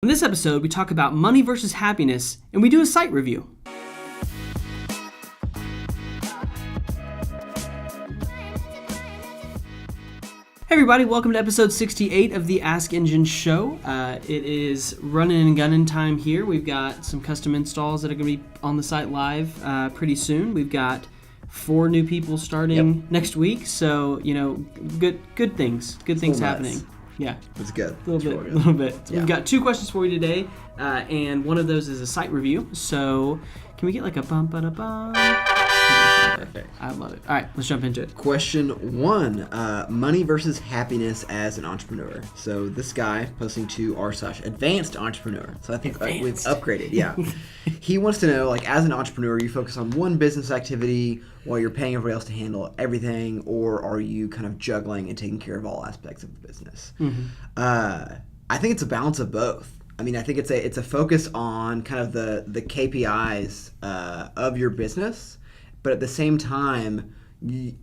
In this episode, we talk about money versus happiness, and we do a site review. Hey everybody, welcome to episode 68 of the AskEngine show. It is running and gunning time here. We've got some custom installs that are going to be on the site live pretty soon. We've got 4 new people starting next week, so good things happening. Yeah, it's good. A little bit. So we've got 2 questions for you today, and one of those is a site review. So can we get like a bum ba da bum? Perfect. I love it. All right, let's jump into it. Question 1, money versus happiness as an entrepreneur. So this guy posting to r/advanced entrepreneur. So I think we've upgraded. Yeah. He wants to know, like, as an entrepreneur, you focus on one business activity while you're paying everybody else to handle everything, or are you kind of juggling and taking care of all aspects of the business? Mm-hmm. I think it's a balance of both. I mean, I think it's a focus on kind of the KPIs of your business. But at the same time,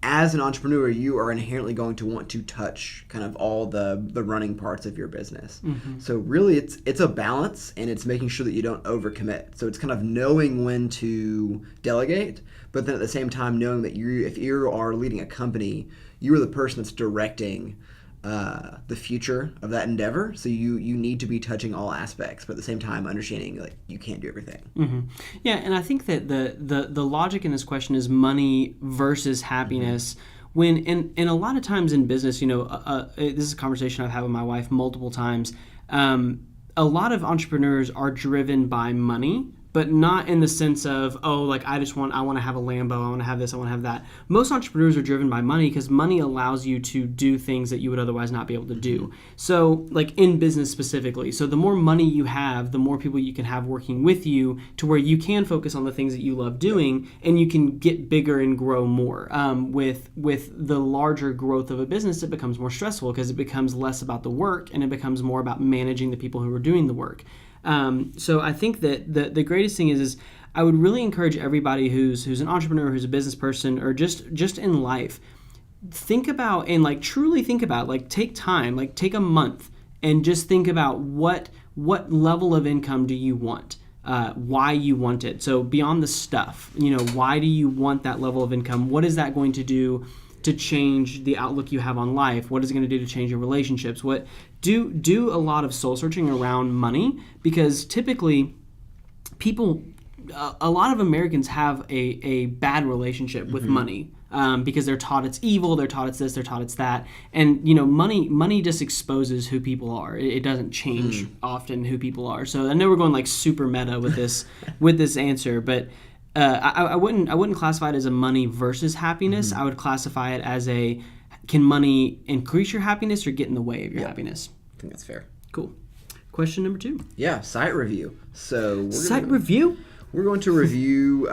as an entrepreneur, you are inherently going to want to touch kind of all the running parts of your business. Mm-hmm. So really, it's a balance, and it's making sure that you don't overcommit. So it's kind of knowing when to delegate, but then at the same time knowing that if you are leading a company, you are the person that's directing the future of that endeavor. So you need to be touching all aspects, but at the same time understanding like you can't do everything. Mm-hmm. Yeah, and I think that the logic in this question is money versus happiness. Mm-hmm. When and a lot of times in business, this is a conversation I've had with my wife multiple times. A lot of entrepreneurs are driven by money, but not in the sense of, I want to have a Lambo, I want to have this, I want to have that. Most entrepreneurs are driven by money because money allows you to do things that you would otherwise not be able to do. So, like in business specifically, so the more money you have, the more people you can have working with you to where you can focus on the things that you love doing, and you can get bigger and grow more. With the larger growth of a business, it becomes more stressful because it becomes less about the work and it becomes more about managing the people who are doing the work. So I think that the greatest thing is I would really encourage everybody who's an entrepreneur, who's a business person, or just in life, think about and truly think about, take time, take a month and just think about what level of income do you want, why you want it. So beyond the stuff, why do you want that level of income? What is that going to do to change the outlook you have on life? What is it going to do to change your relationships? Do a lot of soul searching around money, because typically a lot of Americans have a bad relationship with money because they're taught it's evil, they're taught it's this, they're taught it's that, and money just exposes who people are. It doesn't change often who people are. So I know we're going super meta with this answer, but I wouldn't classify it as a money versus happiness. I would classify it as can money increase your happiness or get in the way of your happiness? I think that's fair. Cool. Question number 2. Yeah, site review. So review? We're going to review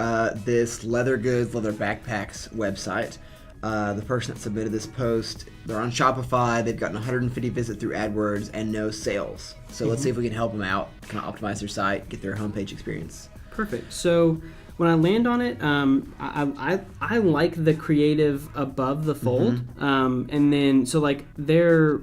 this leather backpacks website. The person that submitted this post, they're on Shopify. They've gotten 150 visits through AdWords and no sales. So let's see if we can help them out, kind of optimize their site, get their homepage experience. Perfect. So when I land on it, I like the creative above the fold, and then their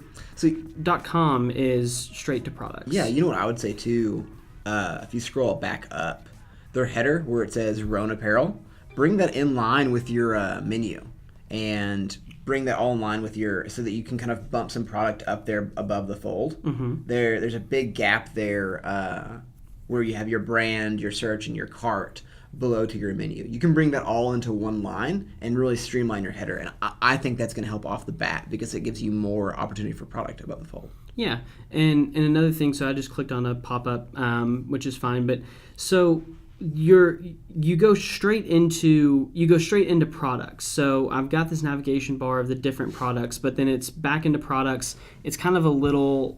.com is straight to products. Yeah, you know what I would say too. If you scroll back up, their header where it says Roan Apparel, bring that in line with your menu, and bring that all in line with so that you can kind of bump some product up there above the fold. Mm-hmm. There's a big gap there where you have your brand, your search, and your cart below to your menu. You can bring that all into one line and really streamline your header, and I think that's going to help off the bat because it gives you more opportunity for product above the fold. Yeah, and another thing, so I just clicked on a pop-up, which is fine, but so you go straight into products. So I've got this navigation bar of the different products, but then it's back into products. It's kind of a little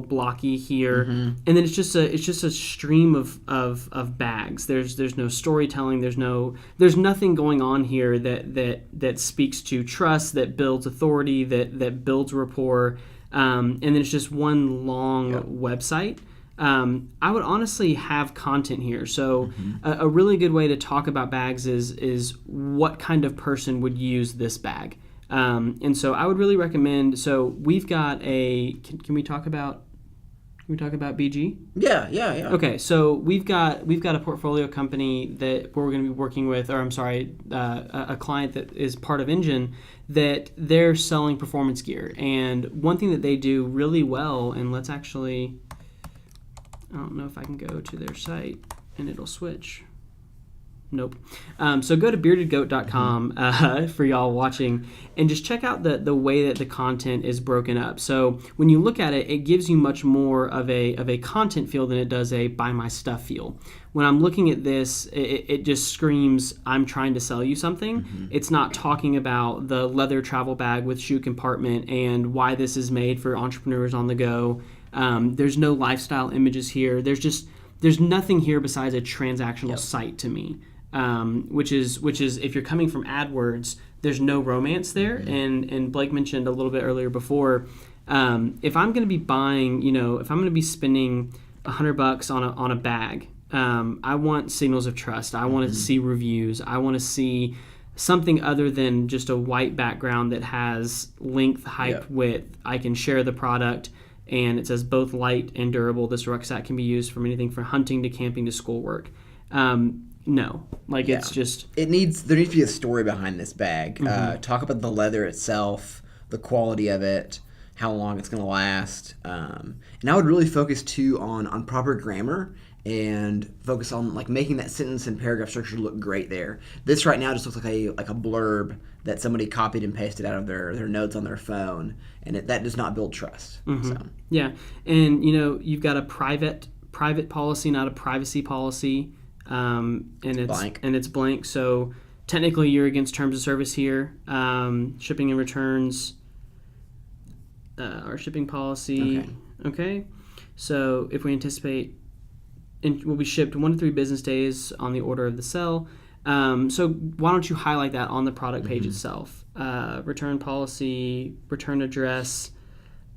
blocky here, and then it's just a stream of bags. There's no storytelling. There's nothing going on here that speaks to trust, that builds authority, that builds rapport, and then it's just one long website. I would honestly have content here. So a really good way to talk about bags is what kind of person would use this bag. And so I would really recommend, so we've got can we talk about we talk about BG? Yeah. Okay, so we've got a portfolio company that we're going to be working with, or I'm sorry, a client that is part of Engine, that they're selling performance gear. And one thing that they do really well, and let's actually, I don't know if I can go to their site and it'll switch. Nope. So go to beardedgoat.com for y'all watching, and just check out the way that the content is broken up. So when you look at it, it gives you much more of a content feel than it does a buy my stuff feel. When I'm looking at this, it just screams, I'm trying to sell you something. It's not talking about the leather travel bag with shoe compartment and why this is made for entrepreneurs on the go. There's no lifestyle images here. There's nothing here besides a transactional site to me. Which is if you're coming from AdWords, there's no romance there. And Blake mentioned a little bit earlier before, if I'm going to be buying, if I'm going to be spending $100 on a bag, I want signals of trust. I want to see reviews. I want to see something other than just a white background that has length, height, width. I can share the product, and it says both light and durable. This rucksack can be used from anything from hunting to camping to schoolwork. No, it's just... there needs to be a story behind this bag. Talk about the leather itself, the quality of it, how long it's going to last. And I would really focus, too, on proper grammar and focus on making that sentence and paragraph structure look great there. This right now just looks like a blurb that somebody copied and pasted out of their notes on their phone, and that does not build trust. So. Yeah, and you've got a private policy, not a privacy policy. And it's blank. So technically, you're against terms of service here. Shipping and returns, our shipping policy. Okay. So if we anticipate, will be shipped 1 to 3 business days on the order of the sell. So why don't you highlight that on the product page itself? Return policy, return address.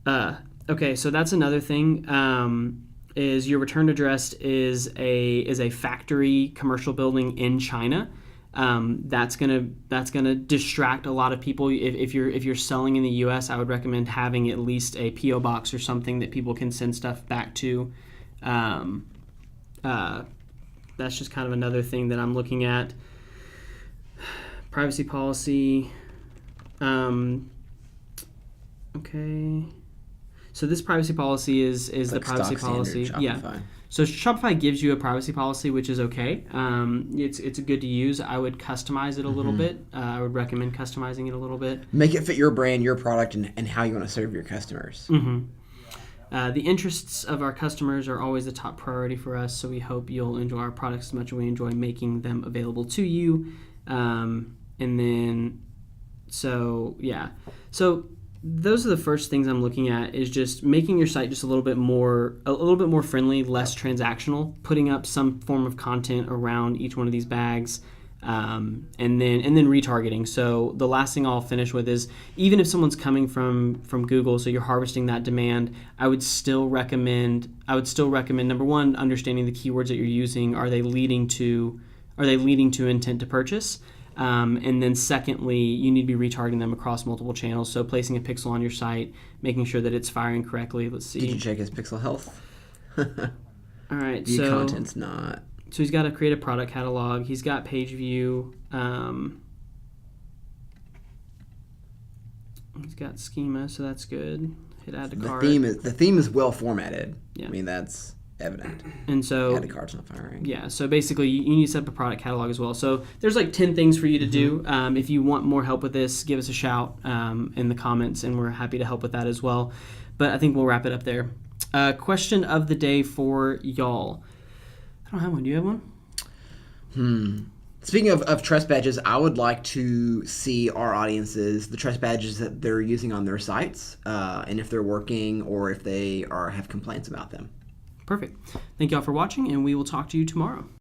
Okay, so that's another thing. Is your return address is a factory commercial building in China. That's gonna distract a lot of people. If you're selling in the U.S., I would recommend having at least a PO box or something that people can send stuff back to. That's just kind of another thing that I'm looking at. Privacy policy. Okay. So this privacy policy is the privacy policy. Yeah. So Shopify gives you a privacy policy, which is okay. It's good to use. I would customize it a little bit. I would recommend customizing it a little bit. Make it fit your brand, your product, and how you want to serve your customers. The interests of our customers are always the top priority for us, so we hope you'll enjoy our products as much as we enjoy making them available to you. So those are the first things I'm looking at, is just making your site just a little bit more friendly, less transactional, putting up some form of content around each one of these bags, and then retargeting. So the last thing I'll finish with is, even if someone's coming from Google, so you're harvesting that demand, I would still recommend number one, understanding the keywords that you're using. Are they leading to intent to purchase? And then secondly, you need to be retargeting them across multiple channels. So placing a pixel on your site, making sure that it's firing correctly. Let's see. Did you check his pixel health? All right. View content's not. So he's got to create a product catalog. He's got page view. He's got schema, so that's good. Hit add to cart. The theme is well formatted. Yeah. I mean, that's evident. And so add to cart's not firing. Yeah. So basically, you need to set up a product catalog as well. So there's 10 things for you to do. If you want more help with this, give us a shout in the comments, and we're happy to help with that as well. But I think we'll wrap it up there. Question of the day for y'all. I don't have one. Do you have one? Speaking of trust badges, I would like to see our audiences, the trust badges that they're using on their sites, and if they're working or if they have complaints about them. Perfect. Thank you all for watching, and we will talk to you tomorrow.